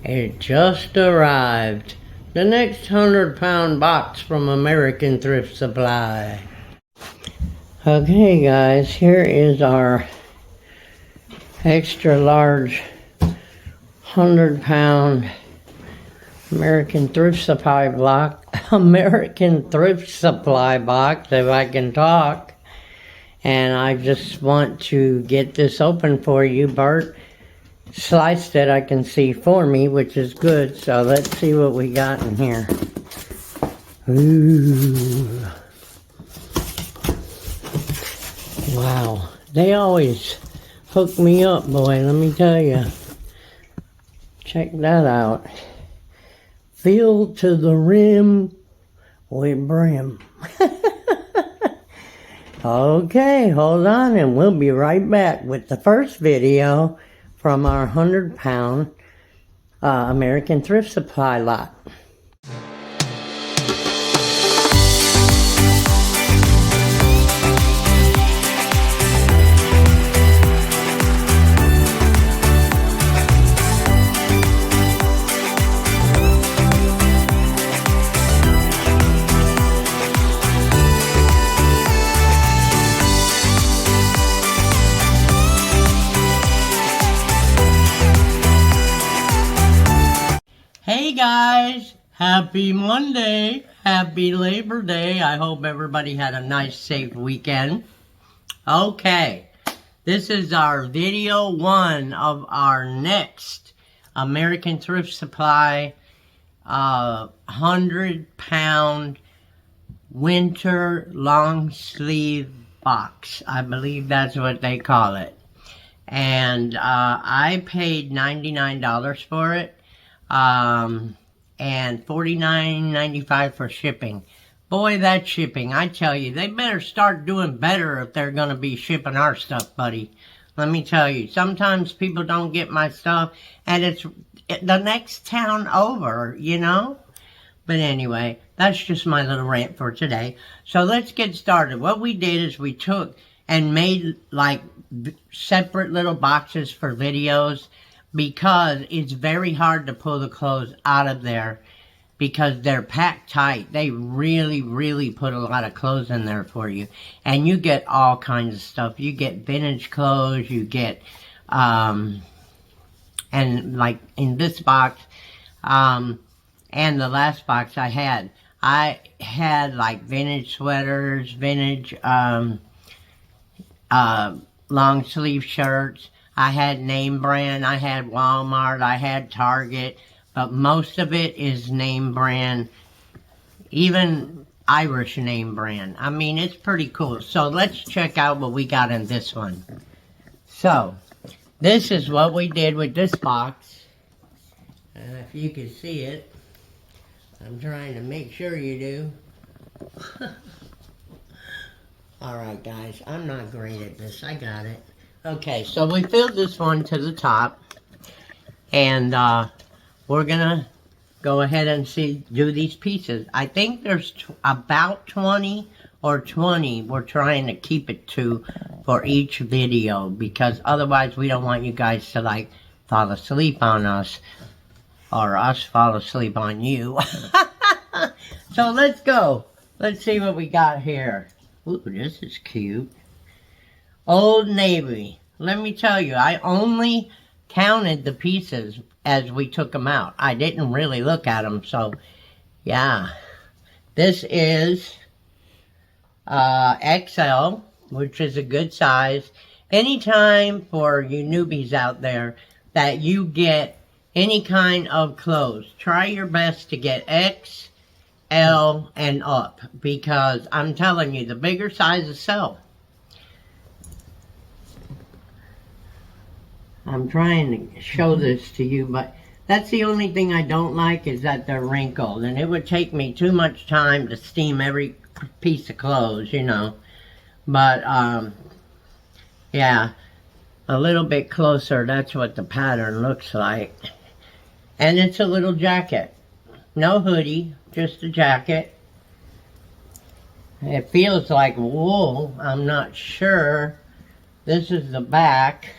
It just arrived. The next 100-pound box from American Thrift Supply. Okay guys, here is our extra large 100-pound American Thrift Supply block. American Thrift Supply box, if I can talk. And I just want to get this open for you. Bart sliced it, I can see, for me, which is good. So let's see what we got in here. Ooh. Wow. They always hook me up, boy, let me tell you. Check that out. Filled to the rim with brim. Okay, hold on and we'll be right back with the first video from our 100-pound American Thrift Supply lot. Hey guys, happy Monday, happy Labor Day. I hope everybody had a nice, safe weekend. Okay, this is our video 1 of our next American Thrift Supply 100-pound winter long sleeve box. I believe that's what they call it. And I paid $99 for it. And $49.95 for shipping. Boy, that shipping, I tell you, they better start doing better if they're going to be shipping our stuff, buddy. Let me tell you, sometimes people don't get my stuff, and it's the next town over, you know? But anyway, that's just my little rant for today. So let's get started. What we did is we took and made, like, separate little boxes for videos, because it's very hard to pull the clothes out of there because they're packed tight. They really, really put a lot of clothes in there for you. And you get all kinds of stuff. You get vintage clothes, you get, and like in this box, and the last box I had like vintage sweaters, vintage, long sleeve shirts. I had name brand, I had Walmart, I had Target, but most of it is name brand, even Irish name brand. I mean, it's pretty cool. So let's check out what we got in this one. So, this is what we did with this box. And if you can see it, I'm trying to make sure you do. Alright guys, I'm not great at this, I got it. Okay, so we filled this one to the top, and we're gonna go ahead and do these pieces. I think there's about 20 or 20 we're trying to keep it to for each video, because otherwise we don't want you guys to like fall asleep on us, or us fall asleep on you. So let's go. Let's see what we got here. Ooh, this is cute. Old Navy. Let me tell you, I only counted the pieces as we took them out. I didn't really look at them, so yeah. This is XL, which is a good size. Anytime for you newbies out there that you get any kind of clothes, try your best to get X, L, and up, because I'm telling you, the bigger sizes sell. I'm trying to show this to you, but that's the only thing I don't like, is that they're wrinkled. And it would take me too much time to steam every piece of clothes, you know. But, yeah, a little bit closer, that's what the pattern looks like. And it's a little jacket. No hoodie, just a jacket. It feels like wool, I'm not sure. This is the back.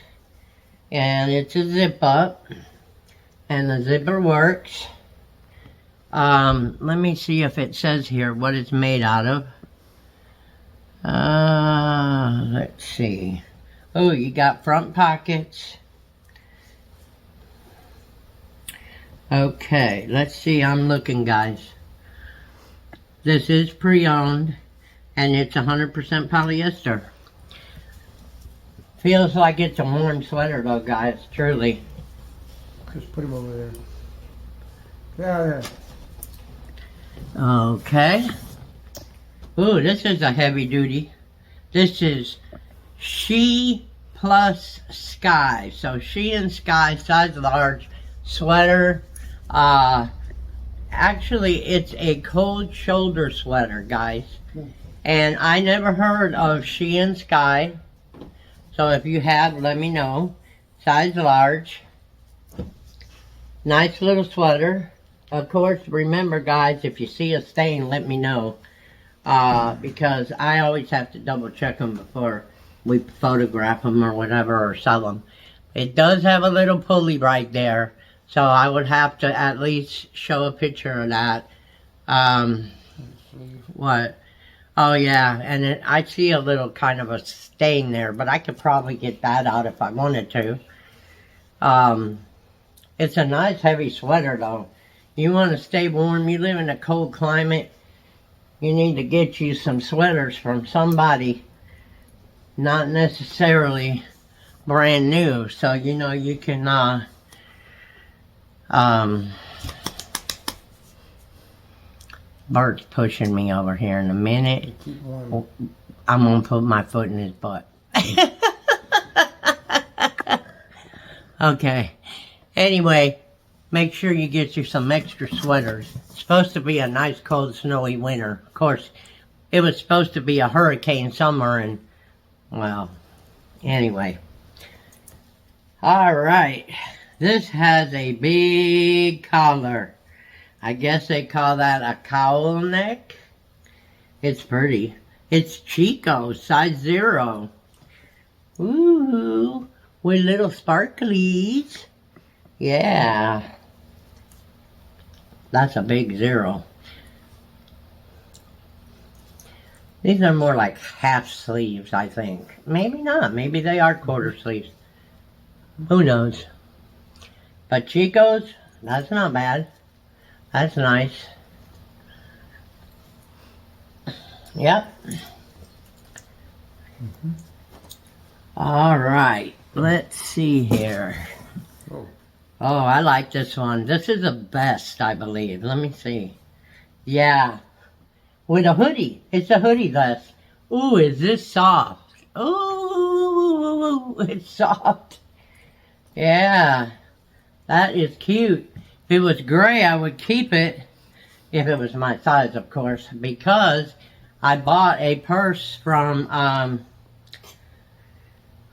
And it's a zip up. And the zipper works. Let me see if it says here what it's made out of. Let's see. Oh, you got front pockets. Okay, let's see. I'm looking, guys. This is pre-owned, and it's 100% polyester. Feels like it's a warm sweater, though, guys. Truly. Just put him over there. Yeah, yeah. Okay. Ooh, this is a heavy duty. This is She plus Sky. So She and Sky, size large, sweater. Actually, it's a cold shoulder sweater, guys. And I never heard of She and Sky. So if you have, let me know. Size large. Nice little sweater. Of course, remember, guys, if you see a stain, let me know. Because I always have to double check them before we photograph them or whatever or sell them. It does have a little pulley right there. So I would have to at least show a picture of that. What? Oh yeah, and I see a little kind of a stain there, but I could probably get that out if I wanted to. It's a nice heavy sweater though. You want to stay warm, you live in a cold climate, you need to get you some sweaters from somebody, not necessarily brand new, so you know you can Bert's pushing me over here in a minute. I'm gonna put my foot in his butt. Okay. Anyway, make sure you get you some extra sweaters. It's supposed to be a nice cold snowy winter. Of course, it was supposed to be a hurricane summer and, well, anyway. Alright. This has a big collar. I guess they call that a cowl neck. It's pretty. It's Chico, size 0. Ooh, with little sparklies. Yeah. That's a big 0. These are more like half sleeves, I think. Maybe not. Maybe they are quarter sleeves. Who knows? But Chico's, that's not bad. That's nice. Yep. All right. Let's see here. Oh, I like this one. This is a vest, I believe. Let me see. Yeah. With a hoodie. It's a hoodie vest. Ooh, is this soft? Ooh, it's soft. Yeah. That is cute. If it was gray, I would keep it. If it was my size, of course. Because I bought a purse from,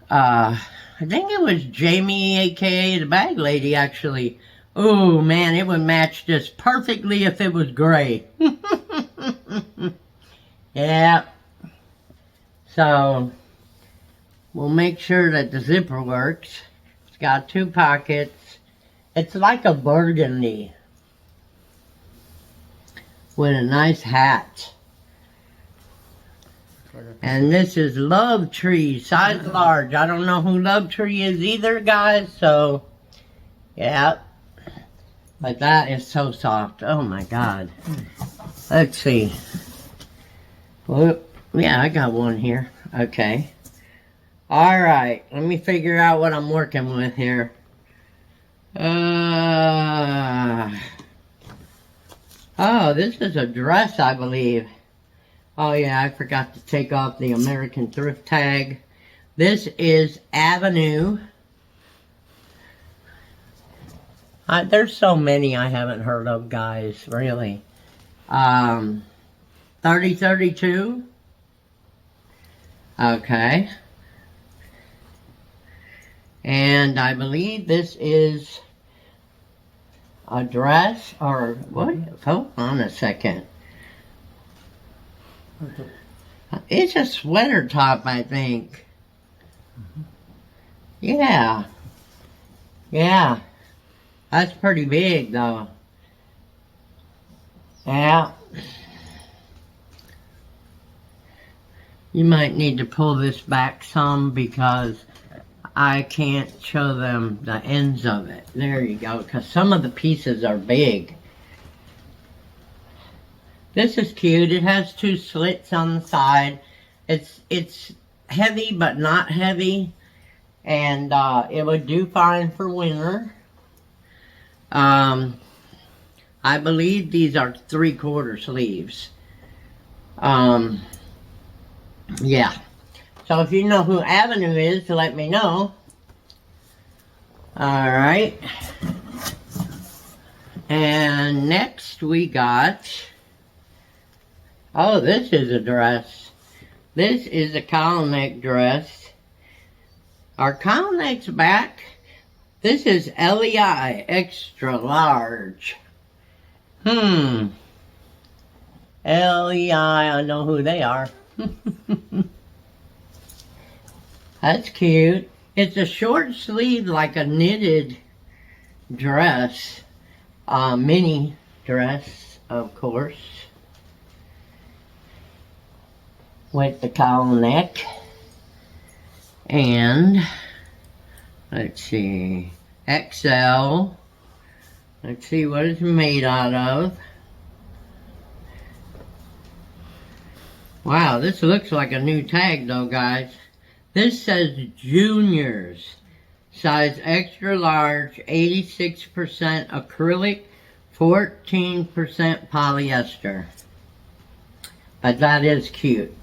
I think it was Jamie, a.k.a. the bag lady, actually. Oh, man, it would match just perfectly if it was gray. Yeah. So, we'll make sure that the zipper works. It's got 2 pockets. It's like a burgundy. With a nice hat. And this is Love Tree, size large. I don't know who Love Tree is either, guys, so, yeah. But that is so soft. Oh, my God. Let's see. Whoop. Yeah, I got one here. Okay. All right. Let me figure out what I'm working with here. Oh, this is a dress, I believe. Oh yeah, I forgot to take off the American Thrift tag. This is Avenue. There's so many I haven't heard of, guys, really. 3032. Okay. And I believe this is a dress or what? Hold on a second. It's a sweater top, I think. Yeah. Yeah. That's pretty big though. Yeah. You might need to pull this back some because I can't show them the ends of it. There you go, because some of the pieces are big. This is cute. It has 2 slits on the side. It's heavy but not heavy, and it would do fine for winter. I believe these are 3/4 sleeves. Yeah. So if you know who Avenue is, let me know. Alright. And next we got... Oh, this is a dress. This is a collar neck dress. Are collar necks back? This is LEI extra large. LEI, I know who they are. That's cute. It's a short sleeve, like a knitted dress. Mini dress, of course. With the collar neck. And, let's see, XL. Let's see what it's made out of. Wow, this looks like a new tag though, guys. This says juniors, size extra large, 86% acrylic, 14% polyester. But that is cute.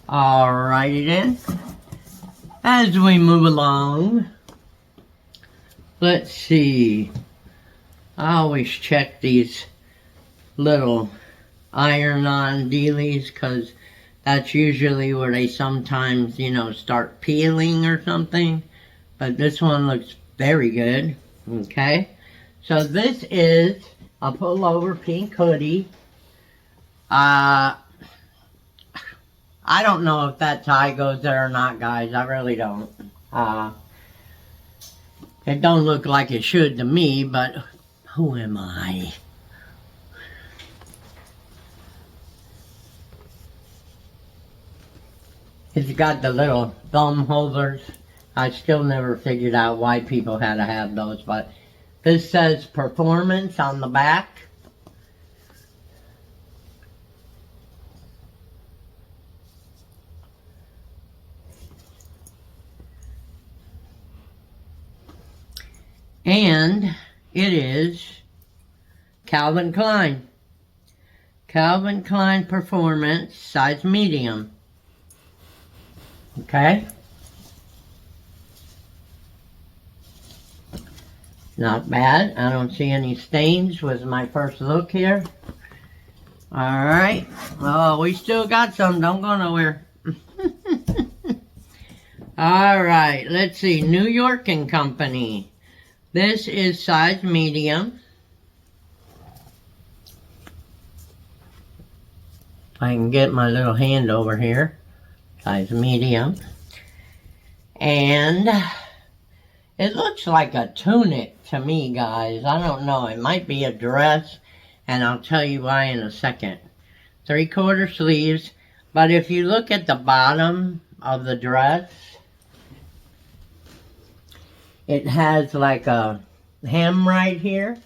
Alrighty then. As we move along, let's see. I always check these little iron-on dealies because that's usually where they sometimes, you know, start peeling or something. But this one looks very good. Okay. So this is a pullover pink hoodie. I don't know if that tie goes there or not, guys. I really don't. It don't look like it should to me, but who am I? It's got the little thumb holders. I still never figured out why people had to have those, but this says performance on the back. And it is Calvin Klein. Calvin Klein Performance, size medium. Okay. Not bad. I don't see any stains with my first look here. Alright. Oh, we still got some. Don't go nowhere. Alright. Let's see. New York and Company. This is size medium. If I can get my little hand over here. Size medium. And it looks like a tunic to me, guys. I don't know. It might be a dress, and I'll tell you why in a second. 3/4 sleeves. But if you look at the bottom of the dress, it has like a hem right here.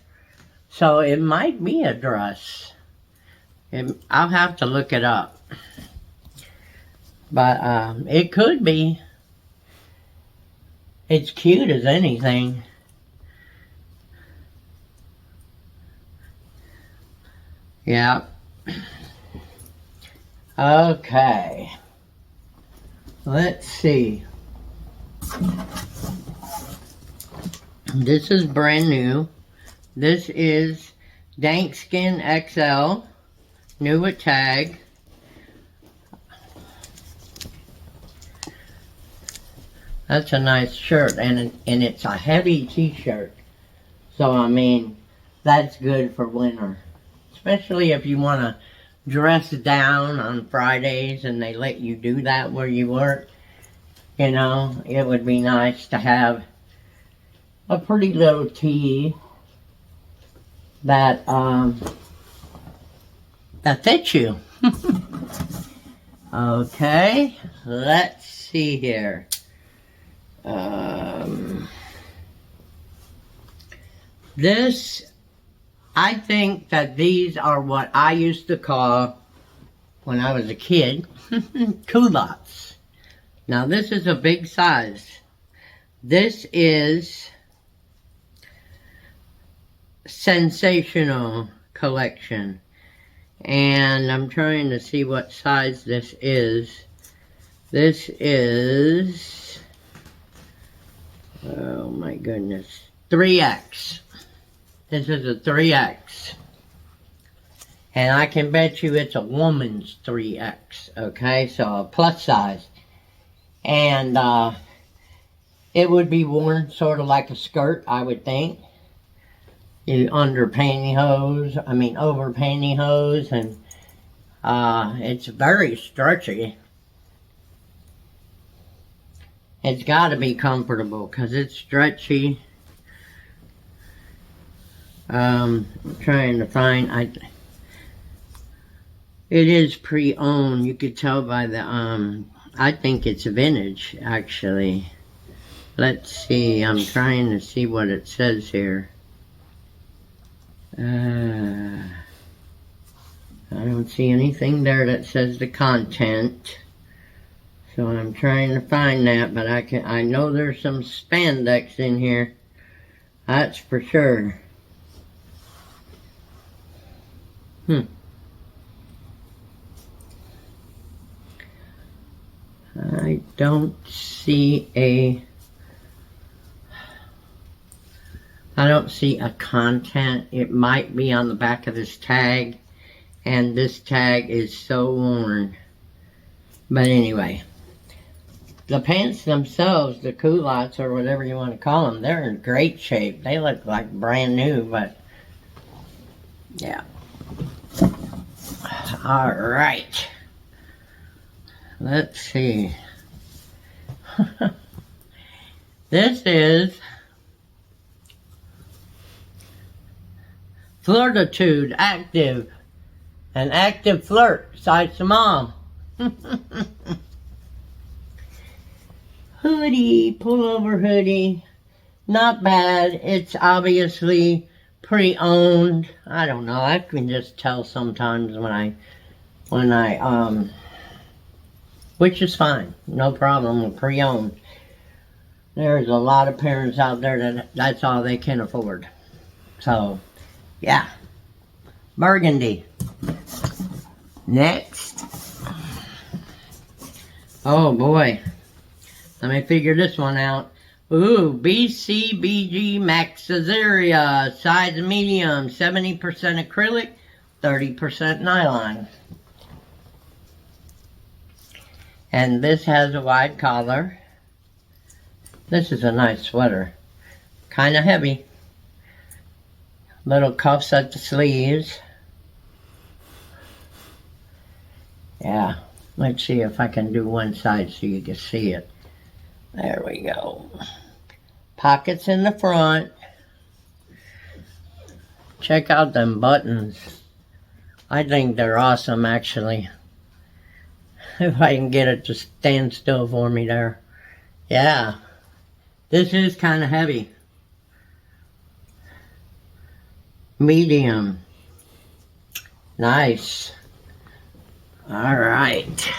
So it might be a dress. I'll have to look it up. But it could be. It's cute as anything. Yeah. Okay. Let's see. This is brand new. This is Dank Skin XL. New with tag. That's a nice shirt, and it's a heavy t-shirt. So, I mean, that's good for winter. Especially if you want to dress down on Fridays and they let you do that where you work. You know, it would be nice to have a pretty little tee that that fits you. Okay, let's see here. This, I think that these are what I used to call, when I was a kid, culottes. Now this is a big size. This is Sensational Collection. And I'm trying to see what size this is. This is, oh my goodness, 3X. This is a 3X. And I can bet you it's a woman's 3X, okay? So a plus size. And it would be worn sort of like a skirt, I would think. Under pantyhose, over pantyhose, and it's very stretchy. It's got to be comfortable because it's stretchy. I'm trying to find. It is pre-owned. You could tell by the. I think it's vintage, actually. Let's see. I'm trying to see what it says here. I don't see anything there that says the content, so I'm trying to find that, but I know there's some spandex in here, that's for sure. I don't see a content. It might be on the back of this tag, and this tag is so worn. But anyway, the pants themselves, the culottes or whatever you want to call them, they're in great shape. They look like brand new, but yeah. All right. Let's see. This is Flirtitude Active. An active flirt, size small. Hoodie, pullover hoodie. Not bad. It's obviously pre-owned. I don't know. I can just tell sometimes when I which is fine. No problem with pre-owned. There's a lot of parents out there that's all they can afford. So, yeah. Burgundy. Next. Oh boy. Let me figure this one out. Ooh, BCBG Maxizeria. Size medium. 70% acrylic. 30% nylon. And this has a wide collar. This is a nice sweater. Kind of heavy. Little cuffs at the sleeves. Yeah, let's see if I can do one side so you can see it. There we go. Pockets in the front. Check out them buttons. I think they're awesome, actually. If I can get it to stand still for me there. Yeah. This is kind of heavy. Medium. Nice. Alright.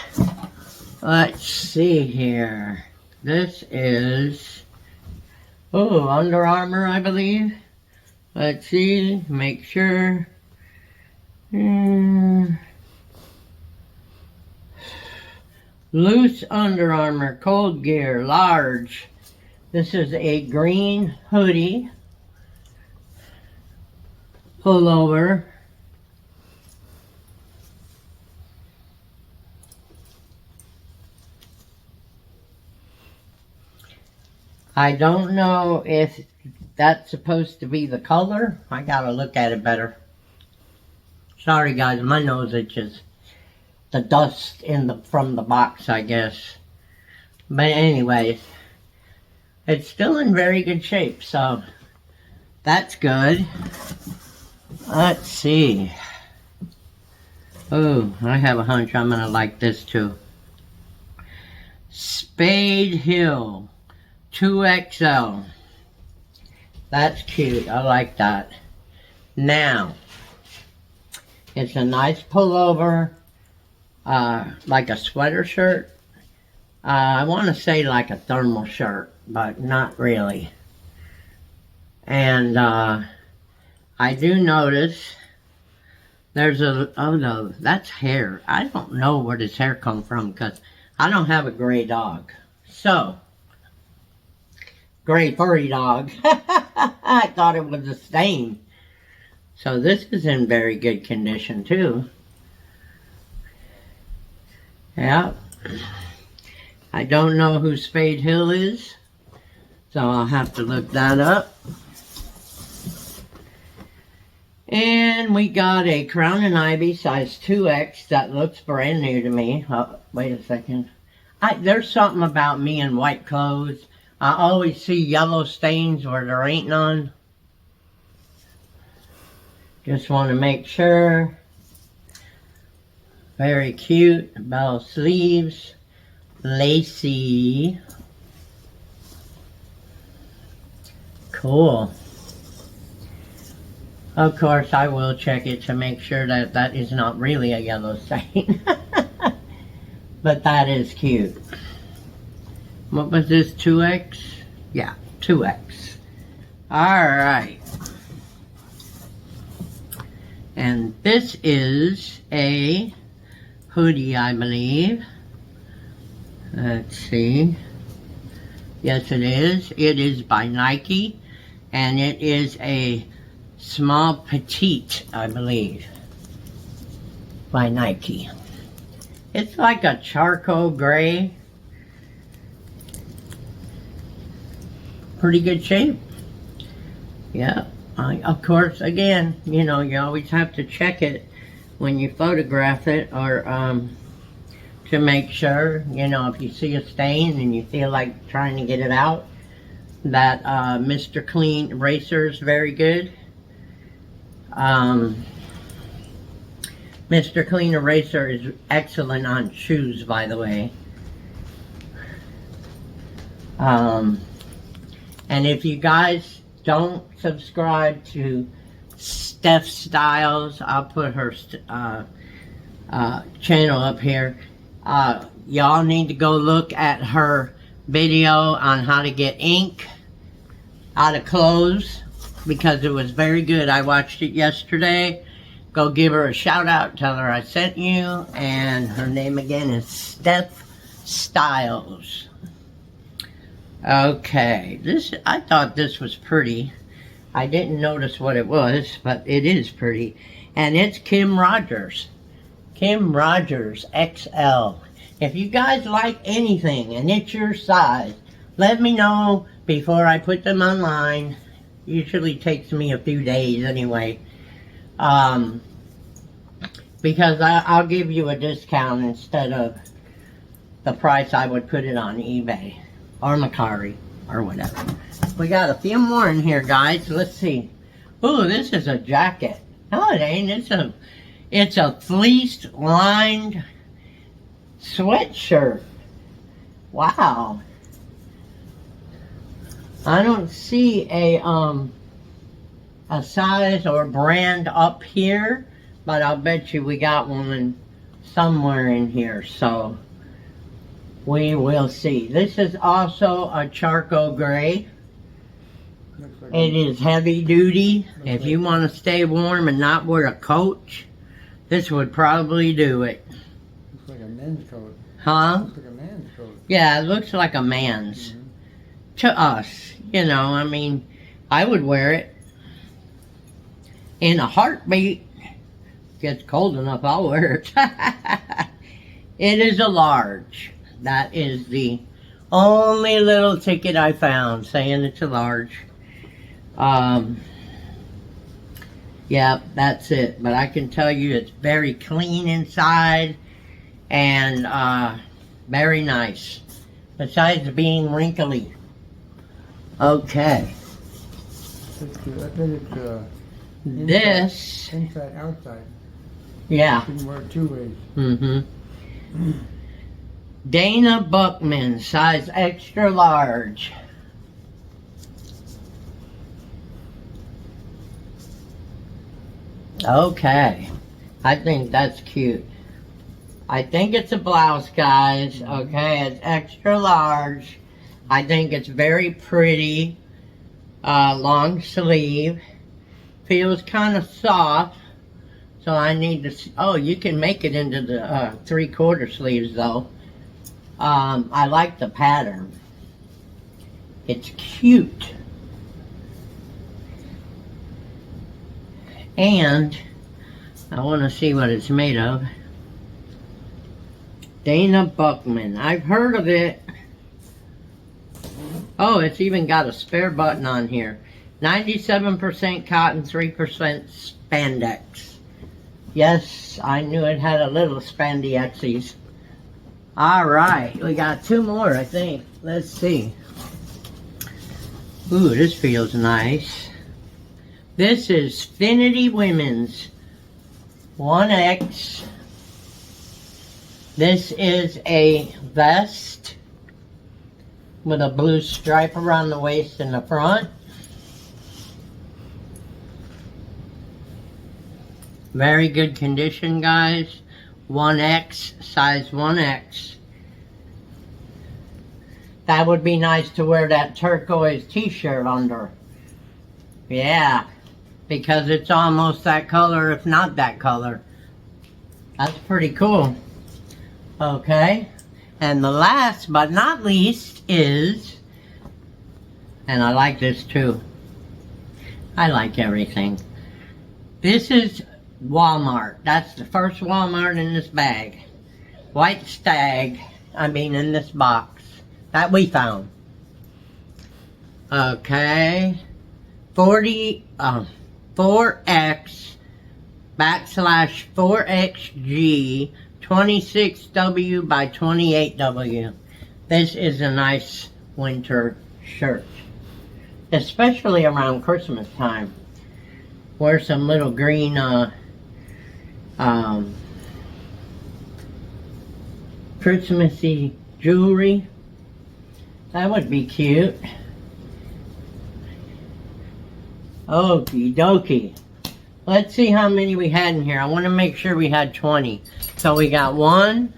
Let's see here. This is, Under Armour, I believe. Let's see. Make sure. Loose Under Armour, Cold Gear, large. This is a green hoodie. Pullover. I don't know if that's supposed to be the color. I gotta look at it better. Sorry guys, my nose itches. The dust from the box, I guess. But anyways, it's still in very good shape, so that's good. Let's see. Oh, I have a hunch I'm gonna like this too. Spade Hill 2XL. That's cute. I like that. Now, it's a nice pullover, like a sweater shirt. I want to say like a thermal shirt, but not really. And I do notice there's oh no, that's hair. I don't know where this hair come from because I don't have a gray dog. So, gray furry dog. I thought it was a stain. So this is in very good condition too. Yeah. I don't know who Spade Hill is, so I'll have to look that up. And we got a Crown and Ivy size 2X that looks brand new to me. Oh, wait a second. There's something about me in white clothes. I always see yellow stains where there ain't none. Just want to make sure. Very cute. Bell sleeves. Lacy. Cool. Of course, I will check it to make sure that that is not really a yellow stain. But that is cute. What was this, 2X? Yeah, 2X. Alright. And this is a hoodie, I believe. Let's see. Yes, it is. It is by Nike. And it is a small petite, I believe. By Nike. It's like a charcoal gray. Pretty good shape. Yeah. Of course, again, you know, you always have to check it when you photograph it, or to make sure, you know, if you see a stain and you feel like trying to get it out, that Mr. Clean Eraser is very good. Mr. Clean Eraser is excellent on shoes, by the way. And if you guys don't subscribe to Stephstyles, I'll put her channel up here. Y'all need to go look at her video on how to get ink out of clothes, because it was very good. I watched it yesterday. Go give her a shout out, tell her I sent you, and her name again is Stephstyles. Okay, I thought this was pretty. I didn't notice what it was, but it is pretty. And it's Kim Rogers. Kim Rogers XL. If you guys like anything and it's your size, let me know before I put them online. Usually takes me a few days anyway. Because I'll give you a discount instead of the price I would put it on eBay or Mercari or whatever. We got a few more in here, guys. Let's see. Ooh, this is a jacket. No, it ain't. It's a fleece lined sweatshirt. Wow. I don't see a size or brand up here, but I'll bet you we got one somewhere in here, so we will see. This is also a charcoal gray. It is heavy duty. If you want to stay warm and not wear a coat, this would probably do it. Looks like a men's coat. Huh? Looks like a man's coat. Yeah, it looks like a man's. Mm-hmm. To us, you know, I mean, I would wear it in a heartbeat. Gets cold enough, I'll wear it. It is a large. That is the only little ticket I found saying it's a large. Yeah, that's it. But I can tell you it's very clean inside and very nice. besides being wrinkly. Okay. I think it's This, inside, outside. yeah. You can wear it 2 ways. Mm-hmm. Dana Buckman, size extra large. Okay. I think that's cute. I think it's a blouse, guys. Okay, it's extra large. I think it's very pretty. Long sleeve. Feels kind of soft. So I need to, oh, you can make it into the 3/4 sleeves though. I like the pattern. It's cute. And I want to see what it's made of. Dana Buckman. I've heard of it. Oh, it's even got a spare button on here. 97% cotton, 3% spandex. Yes, I knew it had a little spandexes. Alright, we got 2 more, I think. Let's see. Ooh, this feels nice. This is Finity Women's 1X. This is a vest with a blue stripe around the waist and the front. Very good condition, guys. 1X, size 1X. That would be nice to wear that turquoise t-shirt under. Yeah, because it's almost that color, if not that color. That's pretty cool. Okay, and the last but not least is, and I like this too. I like everything. This is Walmart. That's the first Walmart in this bag. White Stag, in this box that we found. Okay, 4X / 4XG 26W by 28W. This is a nice winter shirt, especially around Christmas time. Wear some little green Christmassy jewelry. That would be cute. Okie dokie. Let's see how many we had in here. I want to make sure we had 20. So we got 1,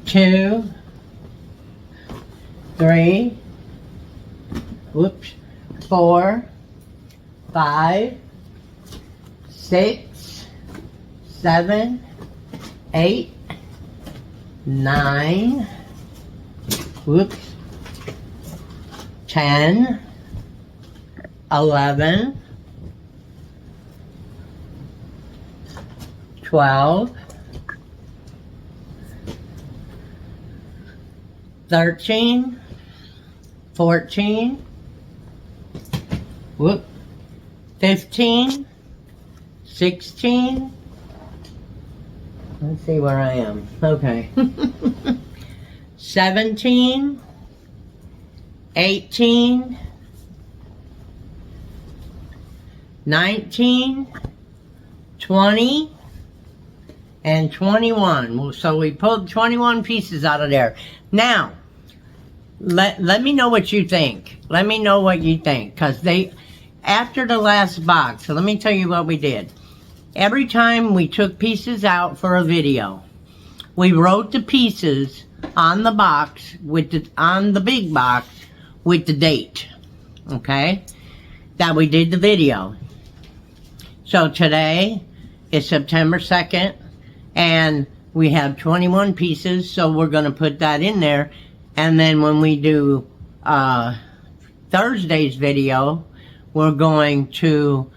2, 3, 4, 5, 6, 7, 8, 9, 10, 11, 12, 13, 14, 15, 16, let's see where I am, okay, 17, 18, 19, 20, and 21. So we pulled 21 pieces out of there. Now, let me know what you think. Let me know what you think. Because after the last box, so let me tell you what we did. Every time we took pieces out for a video, we wrote the pieces on the box, on the big box, with the date. Okay? That we did the video. So today is September 2nd, and we have 21 pieces, so we're going to put that in there. And then when we do Thursday's video, we're going to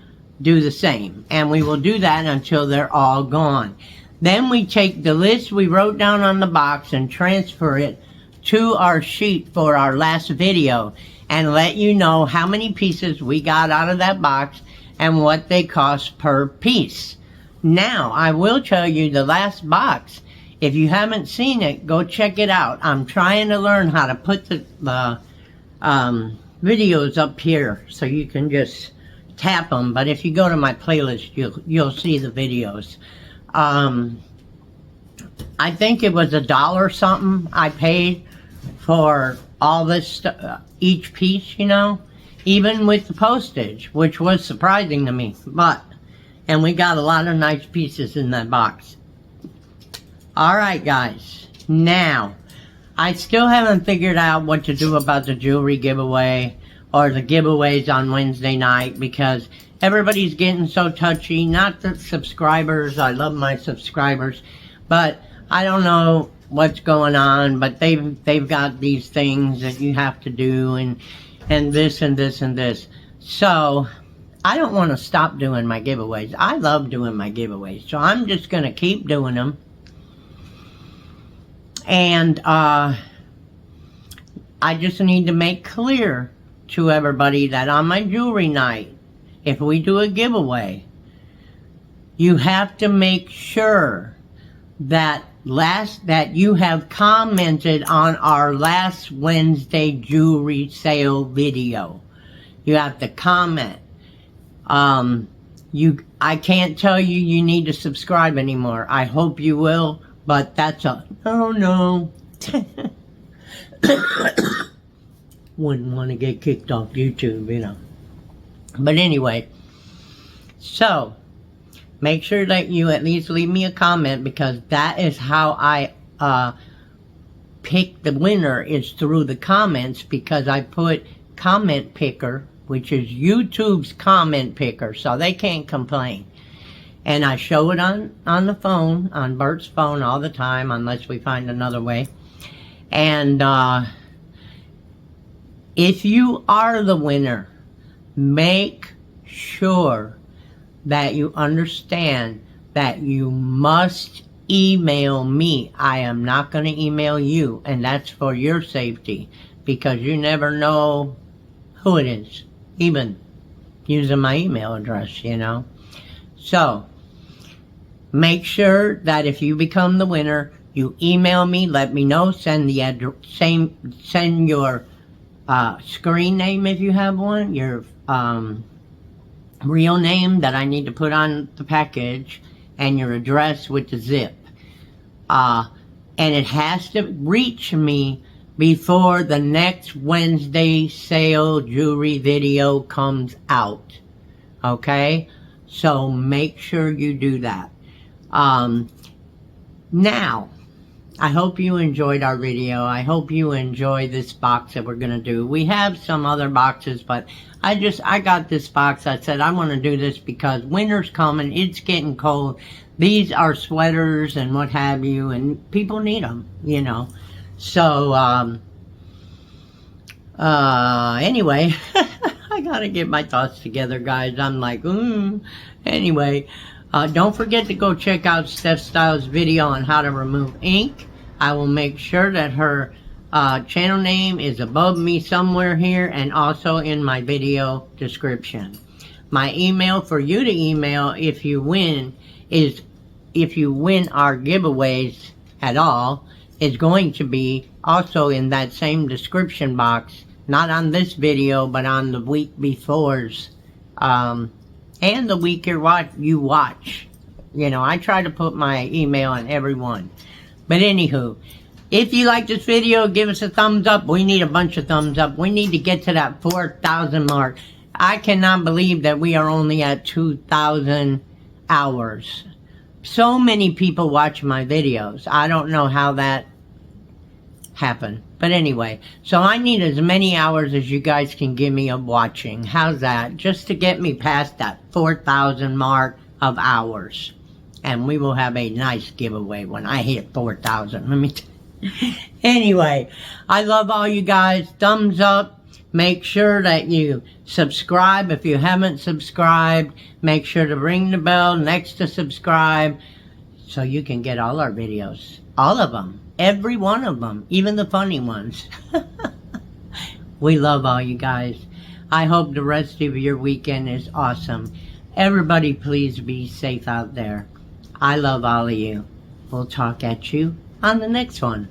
do the same. And we will do that until they're all gone. Then we take the list we wrote down on the box and transfer it to our sheet for our last video, and let you know how many pieces we got out of that box and what they cost per piece. Now, I will tell you the last box If you haven't seen it, go check it out. I'm trying to learn how to put the videos up here so you can just tap them. But if you go to my playlist, you'll see the videos. I think it was $1 something I paid for all this stuff, each piece, you know, even with the postage, which was surprising to me. And we got a lot of nice pieces in that box. Alright guys, now, I still haven't figured out what to do about the jewelry giveaway or the giveaways on Wednesday night, because everybody's getting so touchy. Not the subscribers, I love my subscribers, but I don't know what's going on, but they've got these things that you have to do, and this and this and this. So I don't want to stop doing my giveaways. I love doing my giveaways, so I'm just going to keep doing them. And I just need to make clear to everybody that on my jewelry night, if we do a giveaway, you have to make sure that you have commented on our last Wednesday jewelry sale video. You have to comment. I can't tell you need to subscribe anymore. I hope you will, but that's oh no. Wouldn't want to get kicked off YouTube, you know. But anyway, so make sure that you at least leave me a comment, because that is how I pick the winner, is through the comments, because I put comment picker, which is YouTube's comment picker, so they can't complain. And I show it on the phone, on Bert's phone all the time, unless we find another way. And if you are the winner, make sure that you understand that you must email me. I am not going to email you, and that's for your safety, because you never know who it is, even using my email address, you know. So make sure that if you become the winner, you email me, let me know, send your screen name if you have one, your real name that I need to put on the package, and your address with the zip. And it has to reach me before the next Wednesday sale jewelry video comes out. Okay? So make sure you do that. Now, I hope you enjoyed our video. I hope you enjoy this box that we're going to do. We have some other boxes, but I got this box. I said I want to do this because winter's coming. It's getting cold. These are sweaters and what have you, and people need them, you know. So, anyway, I got to get my thoughts together, guys. I'm like, Anyway, don't forget to go check out Stephstyles' video on how to remove ink. I will make sure that her channel name is above me somewhere here, and also in my video description. My email for you to email if you win is, if you win our giveaways at all, is going to be also in that same description box. Not on this video, but on the week before's, and the week you watch. You know, I try to put my email on every one. But anywho, if you like this video, give us a thumbs up. We need a bunch of thumbs up. We need to get to that 4,000 mark. I cannot believe that we are only at 2,000 hours. So many people watch my videos. I don't know how that happened. But anyway, so I need as many hours as you guys can give me of watching. How's that? Just to get me past that 4,000 mark of hours. And we will have a nice giveaway when I hit 4,000. Let me tell you. Anyway, I love all you guys. Thumbs up. Make sure that you subscribe if you haven't subscribed. Make sure to ring the bell next to subscribe so you can get all our videos. All of them. Every one of them. Even the funny ones. We love all you guys. I hope the rest of your weekend is awesome. Everybody please be safe out there. I love all of you. We'll talk at you on the next one.